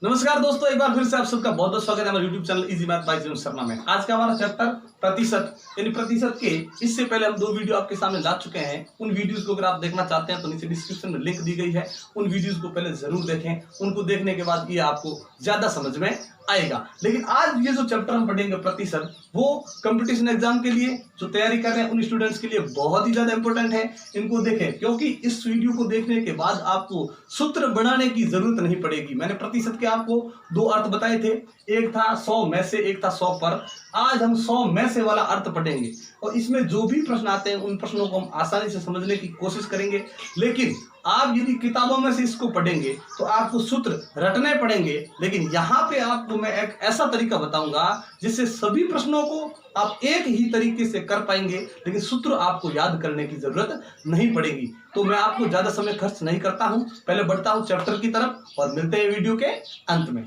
नमस्कार दोस्तों, एक बार फिर से आप सबका बहुत बहुत स्वागत है हमारे YouTube channel easy math bye जीवन शर्मा में। आज का हमारा चैप्टर प्रतिशत यानी प्रतिशत के इससे पहले हम 2 वीडियो आपके सामने ला चुके हैं। उन वीडियोस को अगर आप देखना चाहते हैं तो नीचे डिस्क्रिप्शन में लिंक दी गई है, उन वीडियोस को पहले जरूर देखें। उनको देखने के बाद ये आपको ज्यादा समझ में आएगा। लेकिन आज ये जो चैप्टर हम पढ़ेंगे प्रतिशत, वो कंपटीशन एग्जाम के लिए जो तैयारी कर रहे हैं उन स्टूडेंट्स के लिए बहुत ही ज्यादा इंपॉर्टेंट है। इनको देखें, क्योंकि इस वीडियो को देखने के बाद आपको सूत्र बनाने की जरूरत नहीं पड़ेगी। मैंने प्रतिशत के आपको 2 अर्थ बताए थे, एक था 100 में से, एक था 100 पर। आज हम 100 में से वाला अर्थ पढ़ेंगे और इसमें जो भी प्रश्न आते हैं उन प्रश्नों को हम आसानी से समझने की कोशिश करेंगे। लेकिन आप यदि किताबों में से इसको पढ़ेंगे तो आपको सूत्र रटने पड़ेंगे। लेकिन यहाँ पे आपको मैं एक ऐसा तरीका बताऊंगा जिससे सभी प्रश्नों को आप एक ही तरीके से कर पाएंगे, लेकिन सूत्र आपको याद करने की जरूरत नहीं पड़ेगी। तो मैं आपको ज्यादा समय खर्च नहीं करता हूं, पहले बढ़ता हूं चैप्टर की तरफ और मिलते हैं वीडियो के अंत में।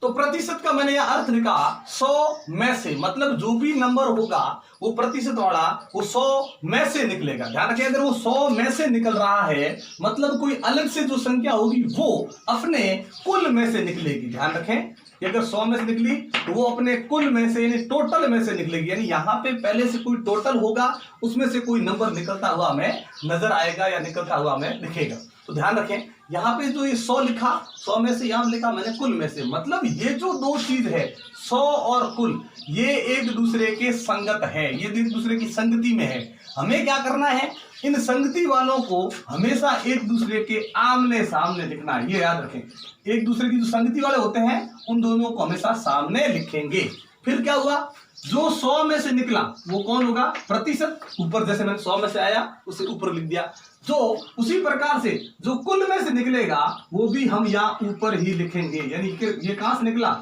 तो प्रतिशत का मैंने यह अर्थ लिखा 100 में से, मतलब जो भी नंबर होगा वो प्रतिशत वाला वो 100 में से निकलेगा। ध्यान रखें, अगर वो 100 में से निकल रहा है मतलब कोई अलग से जो संख्या होगी वो अपने कुल में से निकलेगी। ध्यान रखें, अगर 100 में से निकली तो वो अपने कुल में से यानी टोटल में से निकलेगी। यानी यहाँ पे पहले से कोई टोटल होगा, उसमें से कोई नंबर निकलता हुआ हमें नजर आएगा या निकलता हुआ हमें दिखेगा। तो ध्यान रखें, यहाँ पे जो ये 100 लिखा, 100 में से यहाँ लिखा मैंने कुल में से, मतलब ये जो 2 चीज है 100 और कुल, ये एक दूसरे के संगत है, ये एक दूसरे की संगति में है। हमें क्या करना है, इन संगति वालों को हमेशा एक दूसरे के आमने सामने लिखना है। ये याद रखें, एक दूसरे की जो संगति वाले होते हैं उन दोनों को हमेशा सामने लिखेंगे। फिर क्या हुआ, जो 100 में से निकला वो कौन होगा, प्रतिशत। ऊपर जैसे मैंने 100 में से आया उसे ऊपर लिख दिया। जो उसी प्रकार से जो कुल में से निकलेगा वो भी हम यहाँ ऊपर ही लिखेंगे। यानी कि ये कहां से निकला,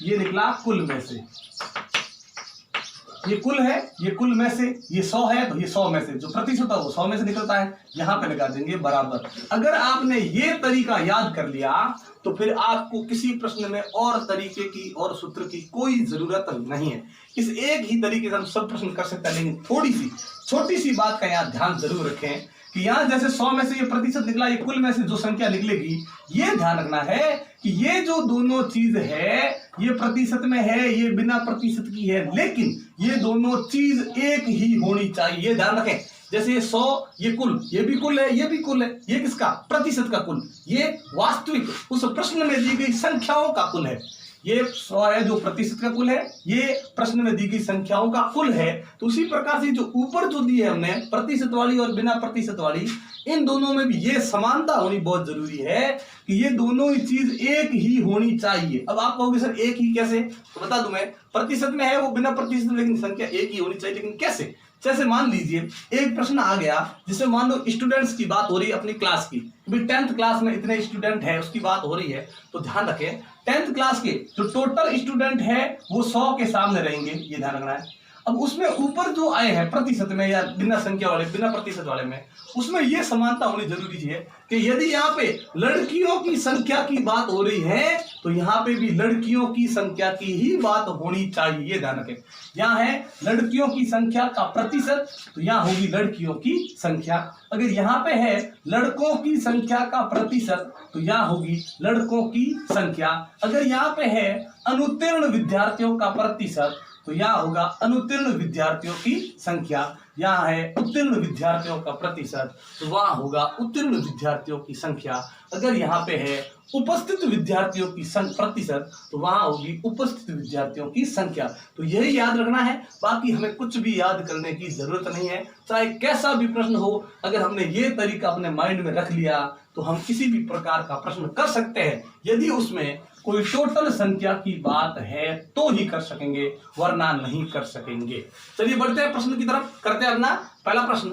ये निकला कुल में से। ये कुल है, ये कुल में से, ये 100 है तो ये 100 में से जो प्रतिशत है वो 100 में से निकलता है। यहां पे लगा देंगे बराबर। अगर आपने ये तरीका याद कर लिया तो फिर आपको किसी प्रश्न में और तरीके की और सूत्र की कोई जरूरत नहीं है। इस एक ही तरीके से हम सब प्रश्न कर सकते हैं। लेकिन थोड़ी सी छोटी सी बात का यहाँ ध्यान जरूर रखें कि यहाँ जैसे 100 में से ये प्रतिशत निकला, ये कुल में से जो संख्या निकलेगी, ये ध्यान रखना है कि ये जो दोनों चीज है ये प्रतिशत में है, ये बिना प्रतिशत की है, लेकिन ये दोनों चीज एक ही होनी चाहिए। ये ध्यान रखें, जैसे ये 100, ये कुल, ये भी कुल है, ये भी कुल है, ये किसका, प्रतिशत का कुल, ये वास्तविक उस प्रश्न में दी गई संख्याओं का कुल है। ये 100 है जो प्रतिशत का कुल है, ये प्रश्न में दी गई संख्याओं का कुल है। तो उसी प्रकार से जो ऊपर जो दी है हमने प्रतिशत वाली और बिना प्रतिशत वाली, इन दोनों में भी ये समानता होनी बहुत जरूरी है कि ये दोनों ही चीज एक ही होनी चाहिए। अब आप कहोगे सर एक ही कैसे, तो बता दूं मैं, प्रतिशत में है वो बिना प्रतिशत, लेकिन संख्या एक ही होनी चाहिए। लेकिन कैसे, जैसे मान लीजिए एक प्रश्न आ गया जिसमें मान लो स्टूडेंट्स की बात हो रही है अपनी क्लास की, भी 10th क्लास में इतने स्टूडेंट है उसकी बात हो रही है। तो ध्यान रखें 10th क्लास के जो टोटल स्टूडेंट है वो 100 के सामने रहेंगे, ये ध्यान रखना है। अब उसमें ऊपर जो आए हैं प्रतिशत में या बिना संख्या वाले, बिना प्रतिशत वाले में, उसमें यह समानता होनी जरूरी है कि यदि यहाँ पे लड़कियों की संख्या की बात हो रही है तो यहाँ पे भी लड़कियों की संख्या की ही बात होनी चाहिए। ध्यान रखें, यहाँ है लड़कियों की संख्या का प्रतिशत तो यहाँ होगी लड़कियों की संख्या। अगर यहाँ पे है लड़कों की संख्या का प्रतिशत तो यहाँ होगी लड़कों की संख्या। अगर यहाँ पे है अनुत्तीर्ण विद्यार्थियों का प्रतिशत तो यहाँ होगा अनुत्तीर्ण विद्यार्थियों की संख्या। यहाँ है उत्तीर्ण विद्यार्थियों का प्रतिशत तो वहां होगा उत्तीर्ण विद्यार्थियों की संख्या। अगर यहाँ पे है उपस्थित विद्यार्थियों की प्रतिशत तो वहां होगी उपस्थित विद्यार्थियों की संख्या। तो यही याद रखना है, बाकी हमें कुछ भी याद करने की जरूरत नहीं है। चाहे कैसा भी प्रश्न हो, अगर हमने ये तरीका अपने माइंड में रख लिया तो हम किसी भी प्रकार का प्रश्न कर सकते हैं। यदि उसमें कोई टोटल संख्या की बात है तो ही कर सकेंगे, वरना नहीं कर सकेंगे। चलिए बढ़ते हैं प्रश्न की तरफ, करते हैं अपना पहला प्रश्न।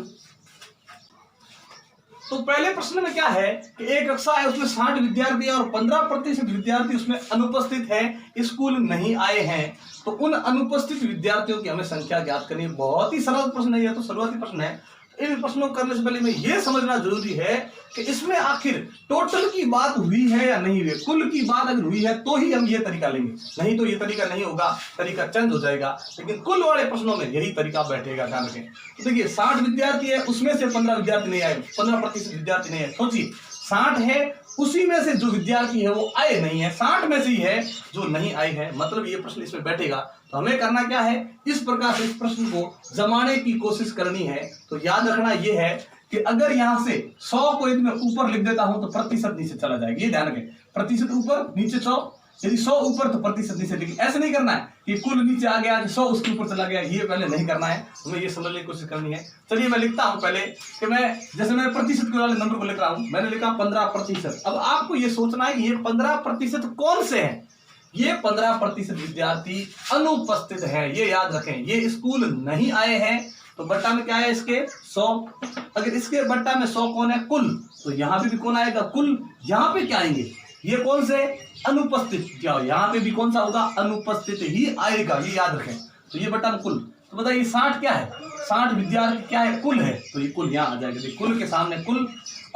तो पहले प्रश्न में क्या है कि एक कक्षा है उसमें 60 विद्यार्थी है और 15% विद्यार्थी उसमें अनुपस्थित है, स्कूल नहीं आए हैं। तो उन अनुपस्थित विद्यार्थियों की हमें संख्या ज्ञात करनी है। बहुत ही सरल प्रश्न है, यह तो शुरुआती प्रश्न है। इन प्रश्नों को करने से पहले में ये समझना जरूरी है कि इसमें आखिर टोटल की बात हुई है या नहीं हुई, कुल की बात अगर हुई है तो ही हम ये तरीका लेंगे, नहीं तो ये तरीका नहीं होगा, तरीका चेंज हो जाएगा। लेकिन कुल वाले प्रश्नों में यही तरीका बैठेगा, ध्यान रखें। तो देखिए 60 विद्यार्थी है, उसमें से 15 विद्यार्थी नहीं आए, 15% विद्यार्थी नहीं है। सोचिए 60 है, उसी में से जो विद्यार्थी है वो आए नहीं है, 60 में से ही है जो नहीं आए हैं, मतलब ये प्रश्न इसमें बैठेगा। तो हमें करना क्या है, इस प्रकार से इस प्रश्न को जमाने की कोशिश करनी है। तो याद रखना ये है कि अगर यहां से 100 को यदि मैं ऊपर लिख देता हूं तो प्रतिशत नीचे चला जाएगा, ये ध्यान रखें। प्रतिशत ऊपर नीचे 100, यदि 100 ऊपर तो प्रतिशत नीचे। लेकिन ऐसे नहीं करना है कि कुल नीचे आ गया, 100 उसके ऊपर चला गया, ये पहले नहीं करना है, हमें ये समझने की कोशिश करनी है। चलिए मैं लिखता हूं पहले कि जैसे मैं प्रतिशत के वाले नंबर को लिख रहा हूं, मैंने लिखा 15%। अब आपको ये सोचना है कि ये 15% कौन से हैं। ये 15% विद्यार्थी अनुपस्थित है, ये याद रखें। ये स्कूल नहीं आए हैं तो बट्टा में क्या है इसके 100। अगर इसके बट्टा में 100 कौन है, कुल, तो यहाँ पे भी कौन आएगा, कुल। यहाँ पे क्या आएंगे, ये कौन से अनुपस्थित, क्या यहाँ पे भी कौन सा होगा, अनुपस्थित ही आएगा, ये याद रखें। तो ये बट्टा में कुल, तो बताइए 60 क्या है, 60 विद्यार्थी क्या है, कुल है, तो ये कुल यहाँ आ जाएगा। देखिए कुल के सामने कुल।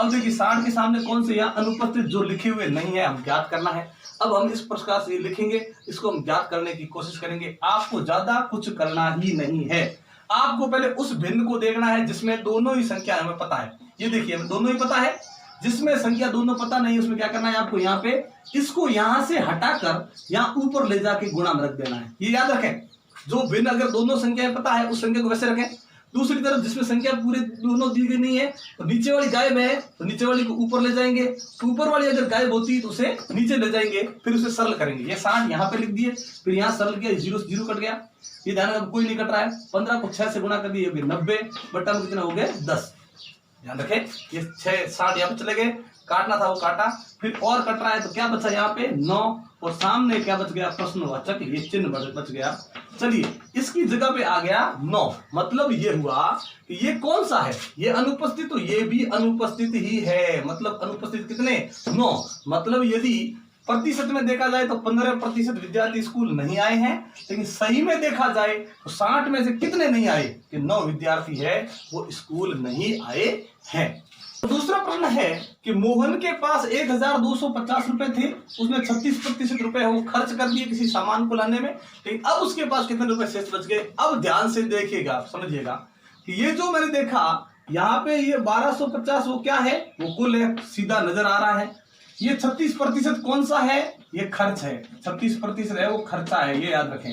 अब देखिए 60 के सामने कौन से, यहाँ अनुपस्थित जो लिखे हुए नहीं है, हम ज्ञात करना है। अब हम इस प्रकार से लिखेंगे, इसको हम ज्ञात करने की कोशिश करेंगे। आपको ज्यादा कुछ करना ही नहीं है, आपको पहले उस भिन्न को देखना है जिसमें दोनों ही संख्या हमें पता है। ये देखिए हमें दोनों ही पता है, जिसमें संख्या दोनों पता नहीं, उसमें क्या करना है आपको, यहाँ पे इसको यहाँ से हटाकर यहाँ ऊपर ले जाके गुणा में रख देना है, ये याद रखें। जो भिन्न अगर दोनों संख्याएं पता है उस संख्या को वैसे रखें। दूसरी तरफ जिसमें संख्या पूरे दोनों दी गई नहीं है, तो नीचे वाली गायब है तो नीचे वाली को ऊपर ले जाएंगे, तो ऊपर वाली अगर गायब होती है तो उसे नीचे ले जाएंगे, फिर उसे सरल करेंगे। ये 60 यहाँ पे लिख दिए, फिर यहाँ सरल किया, 0 से 0 कट गया, ये ध्यान रखना कोई नहीं कट रहा है। 15 को 6 से गुणा कर दिए, 90 बट्टा में कितना हो गया 10। ध्यान रखें ये 6 60 यहाँ पे चले गए, काटना था वो काटा, फिर और कट रहा है तो क्या बचा यहाँ पे 9, और सामने क्या बच गया, प्रश्नवाचक, ये चिन्ह बच गया। चलिए इसकी जगह पे आ गया 9, मतलब ये हुआ कि ये कौन सा है, ये अनुपस्थित, तो ये भी अनुपस्थित ही है। मतलब अनुपस्थित कितने, 9। मतलब यदि प्रतिशत में देखा जाए तो 15% विद्यार्थी स्कूल नहीं आए हैं, लेकिन सही में देखा जाए तो 60 में से कितने नहीं आए, कि 9 विद्यार्थी है वो स्कूल नहीं आए हैं। तो दूसरा प्रश्न है कि मोहन के पास 1250 रुपए थे, उसने 36% रुपए वो खर्च कर दिए किसी सामान को लाने में, लेकिन अब उसके पास कितने रुपए शेष बच गए। अब ध्यान से देखिएगा, समझिएगा कि ये जो मैंने देखा यहाँ पे ये 1250 वो क्या है, वो कुल है, सीधा नजर आ रहा है। ये 36% कौन सा है, ये खर्च है, 36% है वो खर्चा है, ये याद रखें।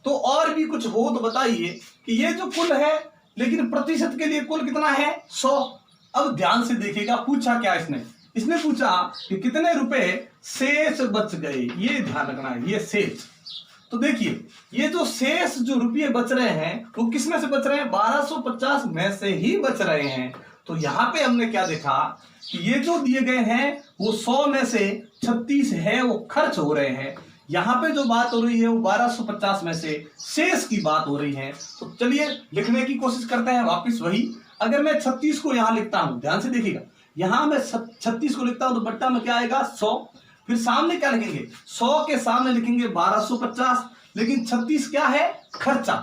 तो और भी कुछ हो तो बताइए कि ये जो कुल है, लेकिन प्रतिशत के लिए कुल कितना है 100। अब ध्यान से देखिएगा पूछा क्या इसने पूछा कि कितने रुपए शेष बच गए, ये ध्यान रखना है, ये शेष। तो देखिए ये जो शेष जो रुपये बच रहे हैं वो किस में से बच रहे हैं, 1250 में से ही बच रहे हैं। तो यहाँ पे हमने क्या देखा कि ये जो दिए गए हैं वो 100 में से 36 है वो खर्च हो रहे हैं। यहाँ पे जो बात हो रही है वो 1250 में से शेष की बात हो रही है। तो चलिए लिखने की कोशिश करते हैं वापिस वही। अगर मैं 36 को यहाँ लिखता हूं, ध्यान से देखिएगा, यहाँ मैं 36 को लिखता हूं तो बट्टा में क्या आएगा 100, फिर सामने क्या लिखेंगे, 100 के सामने लिखेंगे 1250, लेकिन 36 क्या है, खर्चा,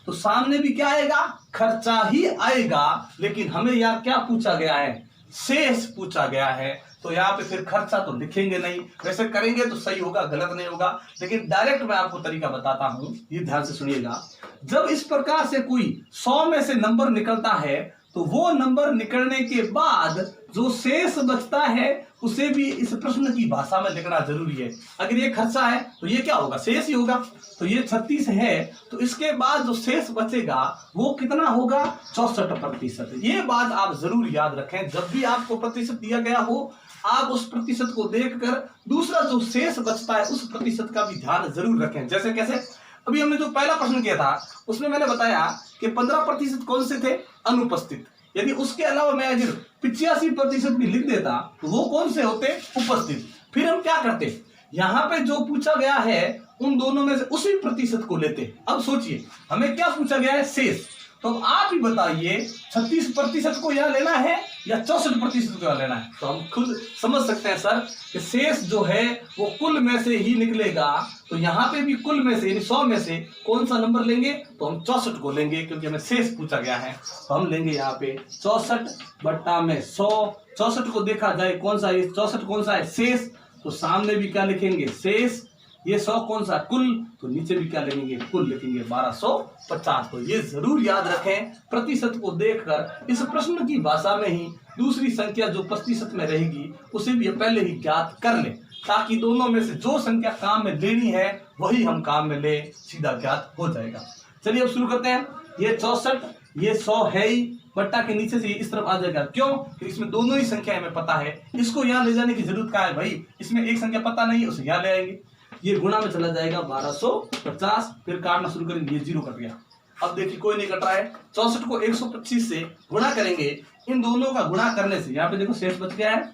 तो सामने भी क्या आएगा, खर्चा ही आएगा। लेकिन हमें यहाँ क्या पूछा गया है, शेष पूछा गया है, तो यहाँ पे फिर खर्चा तो लिखेंगे नहीं। वैसे करेंगे तो सही होगा, गलत नहीं होगा, लेकिन डायरेक्ट मैं आपको तरीका बताता हूं, ये ध्यान से सुनिएगा। जब इस प्रकार से कोई 100 में से नंबर निकलता है तो वो नंबर निकलने के बाद जो शेष बचता है उसे भी इस प्रश्न की भाषा में लिखना जरूरी है। अगर ये खर्चा है तो ये क्या होगा, शेष ही होगा। तो ये 36 है तो इसके बाद जो शेष बचेगा वो कितना होगा, 64%। ये बात आप जरूर याद रखें, जब भी आपको प्रतिशत दिया गया हो आप उस प्रतिशत को देखकर दूसरा जो शेष बचता है उस प्रतिशत का भी ध्यान जरूर रखें। जैसे कैसे, अभी हमने जो पहला प्रश्न किया था उसमें मैंने बताया कि 15% कौन से थे, अनुपस्थित। यदि उसके अलावा मैं अगर 85% भी लिख देता तो वो कौन से होते, उपस्थित। फिर हम क्या करते, यहाँ पे जो पूछा गया है उन दोनों में से उसी प्रतिशत को लेते। अब सोचिए हमें क्या पूछा गया है, शेष, तो अब आप ही बताइए 36% को यहाँ लेना है या 64% को यहाँ लेना है। तो हम खुद समझ सकते हैं सर कि शेष जो है वो कुल में से ही निकलेगा। तो यहाँ पे भी कुल में से यानी 100 में से कौन सा नंबर लेंगे, तो हम 64 को लेंगे क्योंकि हमें शेष पूछा गया है। तो हम लेंगे यहाँ पे 64/100। 64 को देखा जाए कौन सा है, 64 कौन सा है, शेष। तो सामने भी क्या लिखेंगे, शेष। ये 100 कौन सा, कुल। तो नीचे भी क्या लिखेंगे, कुल लिखेंगे 1250। तो ये जरूर याद रखें, प्रतिशत को देखकर इस प्रश्न की भाषा में ही दूसरी संख्या जो प्रतिशत में रहेगी उसे भी पहले ही ज्ञात कर ले, ताकि दोनों में से जो संख्या काम में लेनी है वही हम काम में ले, सीधा ज्ञात हो जाएगा। चलिए अब शुरू करते हैं। ये 64, ये 100 है ही, बट्टा के नीचे से इस तरफ आ जाएगा। क्यों, कि इसमें दोनों ही संख्या हमें पता है। इसको यहाँ ले जाने की जरूरत क्या है भाई, इसमें एक संख्या पता नहीं है, उसे यहाँ ले आएंगे। ये गुणा में चला जाएगा 1250, फिर काटना शुरू करेंगे, ये 0 कट गया। अब देखिए कोई नहीं कट रहा है। 64 को 125 से गुणा करेंगे, इन दोनों का गुणा करने से यहाँ पे देखो शेष बच गया है।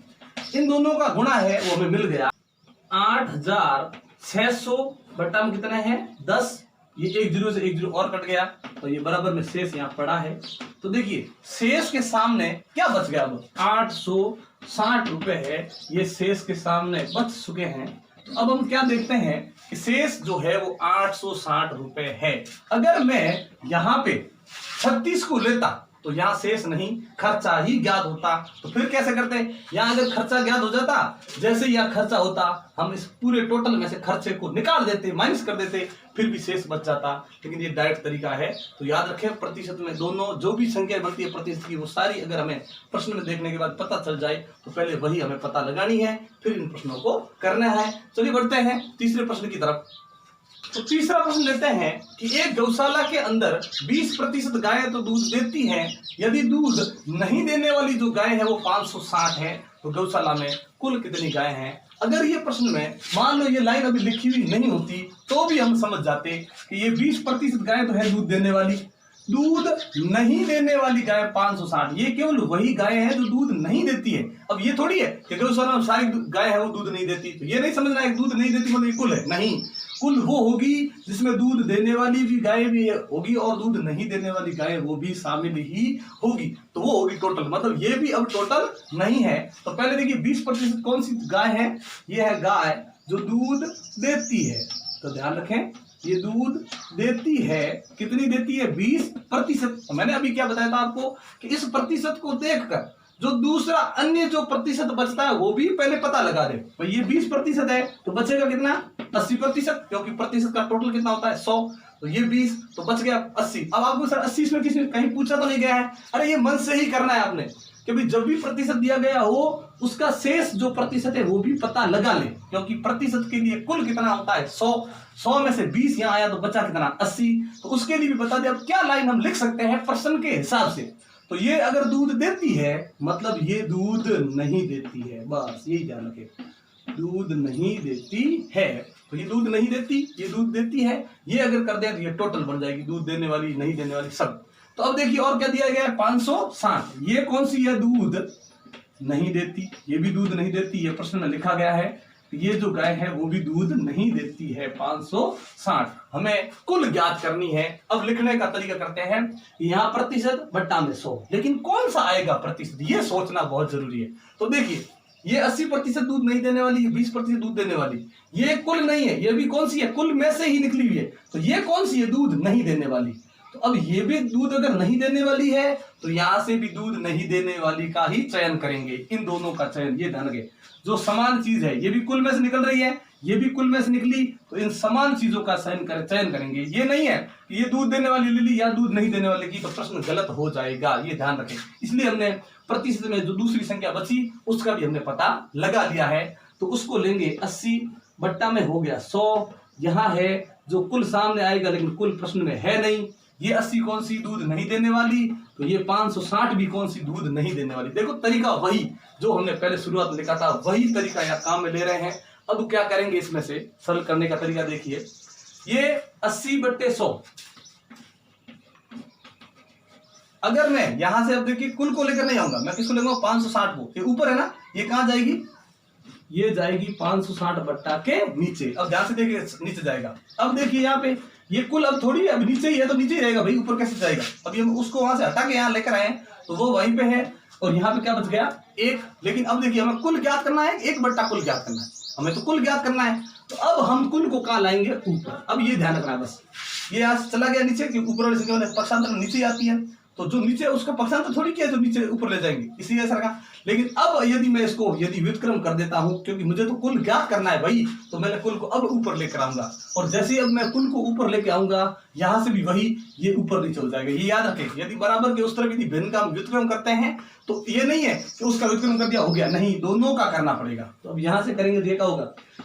इन दोनों का गुणा है वो हमें मिल गया 8600 बट्टा में कितना है 10। ये एक 0 से एक 0 और कट गया, तो ये बराबर में शेष यहाँ पड़ा है। तो देखिए शेष के सामने क्या बच गया, अब 860 रुपए है, ये शेष के सामने बच चुके हैं। तो अब हम क्या देखते हैं कि शेष जो है वो 860 रुपए है। अगर मैं यहाँ पे 36 को लेता तो यहाँ शेष नहीं, खर्चा ही ज्ञात होता। तो फिर कैसे करते हैं, यहाँ अगर खर्चा ज्ञात हो जाता, जैसे यहाँ खर्चा होता हम इस पूरे टोटल में से खर्चे को निकाल देते, माइनस कर देते, फिर भी शेष बच जाता। लेकिन ये डायरेक्ट तरीका है। तो याद रखें, प्रतिशत में दोनों जो भी संख्या बनती है प्रतिशत की, वो सारी अगर हमें प्रश्न में देखने के बाद पता चल जाए तो पहले वही हमें पता लगानी है, फिर इन प्रश्नों को करना है। चलिए बढ़ते हैं तीसरे प्रश्न की तरफ। तो तीसरा प्रश्न लेते हैं कि एक गौशाला के अंदर 20% गाय तो दूध देती हैं, यदि दूध नहीं देने वाली जो गाय है वो 560 है, तो गौशाला में कुल कितनी गाय हैं। अगर ये प्रश्न में मान लो ये लाइन अभी लिखी हुई नहीं होती तो भी हम समझ जाते कि ये 20% गाय तो है दूध देने वाली, दूध नहीं देने वाली गाय 560। ये केवल वही गाय है जो दूध नहीं देती है। अब ये थोड़ी है कि गौशाला में सारी गाय है वो दूध नहीं देती, तो ये नहीं समझना है दूध नहीं देती मतलब कुल है, नहीं। कुल वो होगी जिसमें दूध देने वाली भी गाय भी होगी और दूध नहीं देने वाली गाय वो भी शामिल ही होगी, तो वो होगी टोटल। मतलब ये भी अब टोटल नहीं है। तो पहले देखिए 20% कौन सी गाय है, ये है गाय जो दूध देती है। तो ध्यान रखें, ये दूध देती है, कितनी देती है 20%। मैंने अभी क्या बताया था आपको कि इस प्रतिशत को देखकर जो दूसरा अन्य जो प्रतिशत बचता है वो भी पहले पता लगा दे। तो ये 20% है तो बचेगा कितना 80%, क्योंकि प्रतिशत का टोटल कितना होता है 100, तो ये 20 तो बच गया 80। अब आपको सर 80 इसमें किसी कहीं पूछा तो नहीं गया है, अरे ये मन से ही करना है आपने कि भाई जब भी प्रतिशत दिया गया हो उसका शेष जो प्रतिशत है वो भी पता लगा ले, क्योंकि प्रतिशत के लिए कुल कितना होता है 100 में से 20 यहाँ आया तो बचा कितना 80, तो उसके लिए भी बता दे। अब क्या लाइन हम लिख सकते हैं प्रश्न के हिसाब से, तो ये अगर दूध देती है मतलब ये दूध नहीं देती है, बस यही ध्यान रखें, दूध नहीं देती है। तो ये दूध नहीं देती, ये दूध देती है, ये अगर कर दे तो ये टोटल बन जाएगी, दूध देने वाली नहीं देने वाली सब। तो अब देखिए और क्या दिया गया है 560, ये कौन सी है, दूध नहीं देती, ये भी दूध नहीं देती, ये प्रश्न में लिखा गया है। ये जो गाय है वो भी दूध नहीं देती है 560। हमें कुल ज्ञात करनी है। अब लिखने का तरीका करते हैं, यहाँ प्रतिशत बट्टा में 100, लेकिन कौन सा आएगा प्रतिशत ये सोचना बहुत जरूरी है। तो देखिए ये 80% दूध नहीं देने वाली, ये 20% दूध देने वाली, ये कुल नहीं है, ये भी कौन सी है, कुल में से ही निकली हुई है। तो ये कौन सी है, दूध नहीं देने वाली। तो अब ये भी दूध अगर नहीं देने वाली है तो यहां से भी दूध नहीं देने वाली का ही चयन करेंगे, इन दोनों का चयन। ये ध्यान रखें, जो समान चीज है ये भी कुल में से निकल रही है, ये भी कुल में से निकली, तो इन समान चीजों का चयन करेंगे। ये नहीं है कि ये दूध देने वाली ले ली या दूध नहीं देने वाली की, तो प्रश्न गलत हो जाएगा, ये ध्यान रखें। इसलिए हमने प्रतिशत में जो दूसरी संख्या बची उसका भी हमने पता लगा लिया है। तो उसको लेंगे 80 बट्टा में हो गया 100, यहाँ है जो कुल सामने आएगा लेकिन कुल प्रश्न में है नहीं। ये 80 कौन सी, दूध नहीं देने वाली, तो ये 560 भी कौन सी, दूध नहीं देने वाली। देखो तरीका वही जो हमने पहले शुरुआत में लिखा था, वही तरीका यहाँ काम में ले रहे हैं। अब क्या करेंगे, इसमें से सरल करने का तरीका देखिए, ये 80/100, अगर मैं यहां से अब देखिए कुल को लेकर नहीं आऊंगा, मैं किसको लेंगे 560 को, ये ऊपर है ना, ये कहां जाएगी ये जाएगी 560 बट्टा के नीचे। अब ध्यान से देखिए नीचे जाएगा। अब देखिए यहाँ पे ये कुल अब थोड़ी अब नीचे ही है तो नीचे ही रहेगा भाई, ऊपर कैसे जाएगा। अब ये उसको वहां से हटा के यहाँ लेकर आए तो वो वहीं पे है और यहाँ पे क्या बच गया 1। लेकिन अब देखिए हमें कुल ज्ञात करना है, 1 बट्टा कुल ज्ञात करना है, हमें तो कुल ज्ञात करना है। तो अब हम कुल को कहाँ लाएंगे, ऊपर। अब ये ध्यान रखना है बस, ये यहाँ से चला गया नीचे क्योंकि ऊपर वाली संख्या पक्षांतर नीचे आती है, तो जो नीचे उसका पक्षांतर थोड़ी किया जो नीचे ऊपर ले जाएंगे, इसीलिए ऐसा रखा। लेकिन अब यदि मैं इसको यदि व्युत्क्रम कर देता हूं, क्योंकि मुझे तो कुल ज्ञात करना है भाई, तो मैंने कुल को अब ऊपर लेकर आऊंगा और जैसे ही अब मैं कुल को ऊपर लेके आऊंगा यहां से भी वही ये ऊपर नीचे हो जाएगा। ये याद रखें, यदि बराबर के उस तरफ यदि भिन्न का हम व्युत्क्रम करते हैं तो ये नहीं है कि उसका व्युत्क्रम कर दिया हो गया, नहीं, दोनों का करना पड़ेगा। तो अब यहां से करेंगे तो ये क्या होगा,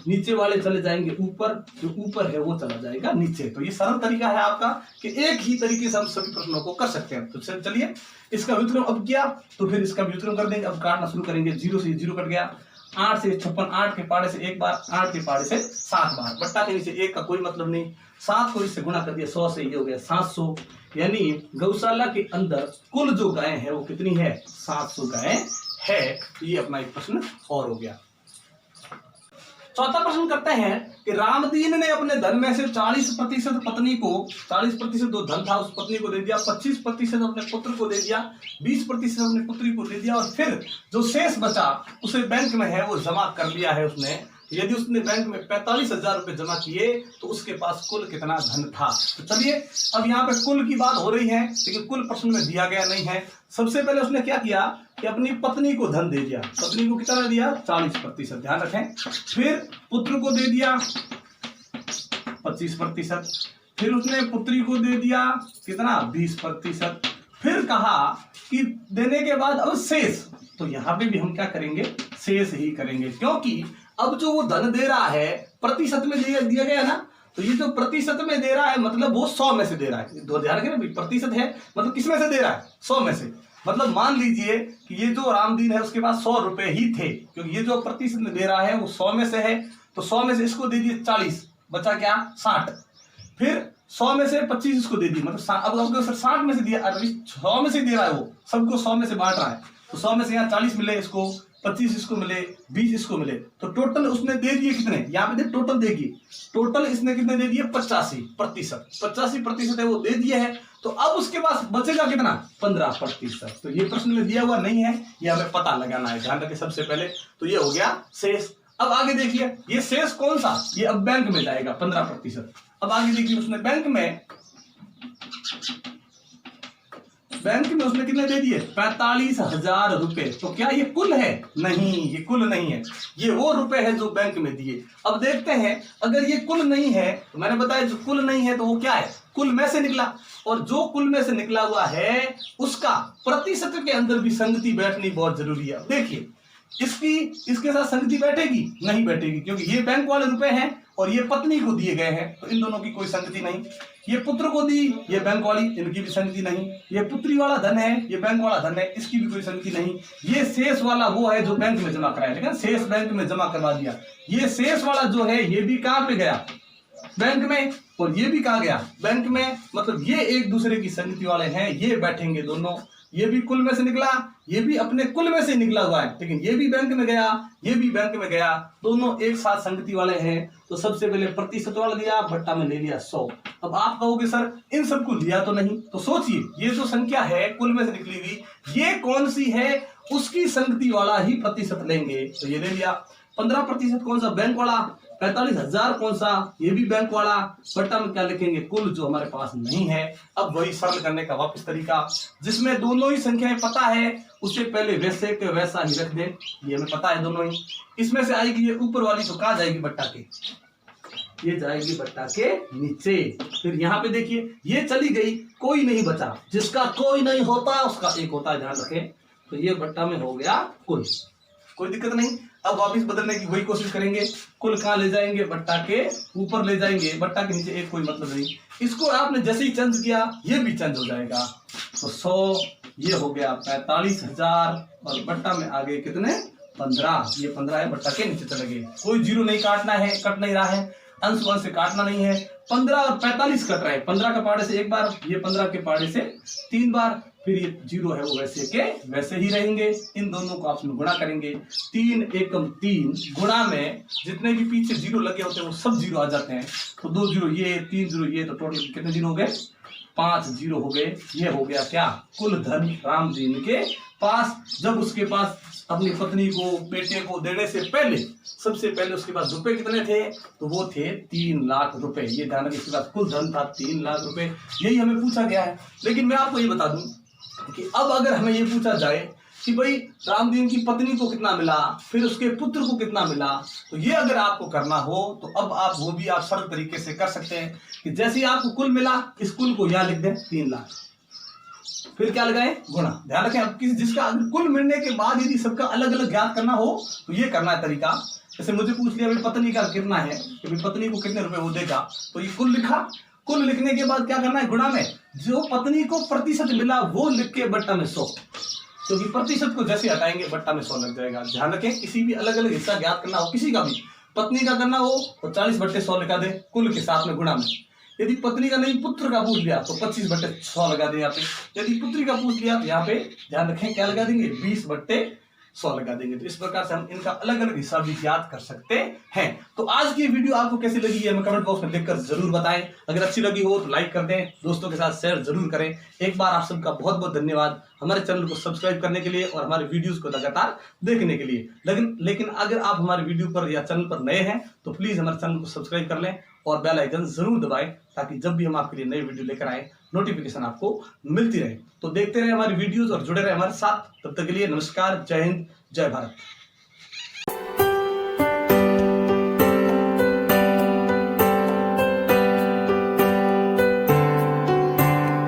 नीचे वाले चले जाएंगे ऊपर, जो ऊपर है वो चला जाएगा नीचे। तो ये सरल तरीका है आपका कि एक ही तरीके से हम सभी प्रश्नों को कर सकते हैं। तो चलिए इसका व्युत्क्रम अब किया तो फिर इसका व्युत्क्रम कर देंगे। अब काटना शुरू करेंगे, 0 से 0 कट गया, 8 से 56, 8 के पाड़े से 1 बार, 8 के पाड़े से 7 बार, बट्टा के नीचे 1 का कोई मतलब नहीं, 7 को इससे गुणा कर दिया 100 से, ये हो गया 700। यानी गौशाला के अंदर कुल जो गायें हैं वो कितनी है, 700 गायें है। ये अपना एक प्रश्न और हो गया। चौथा प्रश्न करते हैं कि रामदीन ने अपने धन में से 40% पत्नी को, 40% जो धन था उस पत्नी को दे दिया, 25% अपने पुत्र को दे दिया, 20% अपने पुत्री को दे दिया और फिर जो शेष बचा उसे बैंक में है वो जमा कर लिया है उसने। यदि उसने बैंक में 45,000 रुपए जमा किए तो उसके पास कुल कितना धन था। तो चलिए अब यहाँ पे कुल की बात हो रही है लेकिन कुल प्रश्न में दिया गया नहीं है। सबसे पहले उसने क्या किया कि अपनी पत्नी को धन दे दिया। पत्नी को कितना दिया, 40%, ध्यान रखें। फिर पुत्र को दे दिया 25%, फिर उसने पुत्री को दे दिया कितना, 20%। फिर कहा कि देने के बाद अब शेष, तो यहाँ पे भी हम क्या करेंगे, शेष ही करेंगे, क्योंकि अब जो वो धन दे रहा है प्रतिशत में दिया गया ना, तो ये जो प्रतिशत में दे रहा है मतलब वो 100 में से दे रहा है। दो ध्यान रखें, प्रतिशत है मतलब किस में से दे रहा है, 100 में से। मतलब मान लीजिए कि ये जो रामदीन है उसके पास 100 रुपए ही थे, क्योंकि ये जो प्रतिशत में दे रहा है वो 100 में से है, तो 100 में से इसको दे दिए 40, बचा क्या 60। फिर 100 में से 25 इसको दे दी, मतलब अब 60 में से दिया, 100 में से दे रहा है वो, सबको 100 में से बांट रहा है। तो 100 में से यहाँ 40 मिले इसको, 25 इसको मिले, 20 इसको मिले, तो टोटल उसने दे दिए कितने, यहाँ पे टोटल देगी, टोटल इसने कितने दे दिए, 85%। 85% है वो दे दिए है। तो अब उसके पास बचेगा कितना, 15%। तो ये प्रश्न में दिया हुआ नहीं है, ये हमें पता लगाना है, ध्यान रखिए सबसे पहले। तो ये हो गया शेष। अब आगे देखिए ये शेष कौन सा, ये अब बैंक में जाएगा 15%। अब आगे देखिए उसने बैंक में उसने कितने दे दिए, 45,000 रुपए। तो क्या ये कुल है, नहीं, ये कुल नहीं है, ये वो रुपए है जो बैंक में दिए। अब देखते हैं अगर ये कुल नहीं है, तो मैंने बताया जो कुल नहीं है तो वो क्या है, कुल में से निकला, और जो कुल में से निकला हुआ है उसका प्रतिशत के अंदर भी संगति बैठनी बहुत जरूरी है। देखिए इसके साथ संगति बैठेगी, नहीं बैठेगी, क्योंकि ये बैंक वाले रुपए हैं और ये पत्नी को दिए गए हैं, तो इन दोनों की कोई संगति नहीं। ये पुत्र को दी, ये बैंक वाली, इनकी भी संगति नहीं। ये पुत्री वाला धन है, ये बैंक वाला धन है, इसकी भी कोई संगति नहीं। ये शेष वाला वो है जो बैंक में जमा कराया, लेकिन शेष बैंक में जमा करवा दिया। ये शेष वाला जो है ये भी कहाँ पे गया, बैंक में, और ये भी कहाँ गया, बैंक में। मतलब ये एक दूसरे की संगति वाले हैं, ये बैठेंगे दोनों। ये भी कुल में से निकला, ये भी अपने कुल में से निकला हुआ है, लेकिन ये भी बैंक में गया, ये भी बैंक में गया, दोनों एक साथ संगति वाले हैं। तो सबसे पहले प्रतिशत वाला दिया, भट्टा में ले लिया 100। अब आप कहोगे सर इन सबको लिया तो नहीं, तो सोचिए ये जो संख्या है कुल में से निकली हुई, ये कौन सी है, उसकी संगति वाला ही प्रतिशत लेंगे। तो ये ले लिया। 15% कौन सा, बैंक वाला। 45,000 कौन सा, ये भी बैंक वाला। बट्टा में क्या लिखेंगे, कुल जो हमारे पास नहीं है। अब वही सरल करने का वापस तरीका, जिसमें दोनों ही संख्याएं पता है उसे पहले वैसे के वैसा ही रख दे, ये हमें पता है दोनों ही। इसमें से आएगी ये ऊपर वाली, तो कहाँ जाएगी, बट्टा के, ये जाएगी बट्टा के नीचे। फिर यहाँ पे देखिए ये चली गई, कोई नहीं बचा, जिसका कोई नहीं होता उसका एक होता है, ध्यान रखें। तो ये बट्टा में हो गया कुल, कोई दिक्कत नहीं। अब वापस बदलने की वही कोशिश करेंगे, कुल कहाँ ले जाएंगे, बट्टा के ऊपर ले जाएंगे, बट्टा के नीचे एक कोई मतलब नहीं। इसको आपने जैसे ही चेंज किया ये भी चेंज हो जाएगा। तो 100 ये हो गया 45,000 और बट्टा में आ गए कितने, 15। ये 15 है, बट्टा के नीचे चले गए। कोई जीरो नहीं काटना है, कट नहीं रहा है, अंश वंश से काटना नहीं है। 15 और 45 कट रहा है, 15 के पाड़े से एक बार, ये 15 के पाड़े से 3 बार। फिर ये 0 है वो वैसे के वैसे ही रहेंगे। इन दोनों को आपस में गुणा करेंगे, 3 एकम 3 गुणा में जितने भी पीछे 0 लगे होते हैं वो सब 0 आ जाते हैं। तो 2 0 ये, 3 0 ये, तो टोटल कितने 0 हो गए? 5 0 हो गए। ये हो गया क्या? कुल धन रामदीन के पास। जब उसके पास अपनी पत्नी को बेटे को देने से पहले सबसे पहले उसके पास रुपए कितने थे? तो वो थे 3 लाख रुपए। ये ध्यान रखिए, इसके पास कुल धन था 3 लाख रुपए। यही हमें पूछा गया है। लेकिन मैं आपको ये बता दूं कि अब अगर हमें ये पूछा जाए कि भाई रामदीन की पत्नी को कितना मिला, फिर उसके पुत्र को कितना मिला, तो ये अगर आपको करना हो तो अब आप वो भी आप सरल तरीके से कर सकते हैं कि जैसे ही आपको कुल मिला, इस कुल को यहां लिख दें 3 लाख, फिर क्या लगाए? गुणा। ध्यान रखें, अब किस जिसका कुल मिलने के बाद यदि सबका अलग अलग ज्ञात करना हो तो ये करना है तरीका। जैसे मुझे पूछ लिया भाई पत्नी का कितना है, कि भाई पत्नी को कितने रुपए वो देगा, तो ये कुल लिखा। कुल लिखने के बाद क्या करना है? गुणा में जो पत्नी को प्रतिशत मिला वो लिख के बट्टा में 100, क्योंकि प्रतिशत को जैसे हटाएंगे बट्टा में 100 लग जाएगा। ध्यान रखें, किसी भी अलग अलग हिस्सा ज्ञात करना हो, किसी का भी, पत्नी का करना हो तो 40/100 लिखा दे कुल के साथ में गुणा में। यदि पत्नी का नहीं पुत्र का पूछ लिया तो 25/100 लगा दे यहाँ पे। यदि पुत्री का पूछ लिया तो यहाँ पे ध्यान रखें क्या लगा देंगे? 20/100 लगा देंगे। तो इस प्रकार से हम इनका अलग अलग हिस्सा भी ज्ञात कर सकते हैं। तो आज की वीडियो आपको कैसी लगी है हमें कमेंट बॉक्स में लिखकर जरूर बताएं। अगर अच्छी लगी हो तो लाइक कर दें, दोस्तों के साथ शेयर जरूर करें। एक बार आप सबका बहुत बहुत धन्यवाद हमारे चैनल को सब्सक्राइब करने के लिए और हमारे वीडियोस को लगातार देखने के लिए। लेकिन अगर आप हमारे वीडियो पर या चैनल पर नए हैं तो प्लीज हमारे चैनल को सब्सक्राइब कर लें और बेल आइकन जरूर दबाएं, ताकि जब भी हम आपके लिए नई वीडियो लेकर आए नोटिफिकेशन आपको मिलती रहे। तो देखते रहे हमारी वीडियोस और जुड़े रहे हमारे साथ। तब तक के लिए नमस्कार, जय हिंद, जय भारत।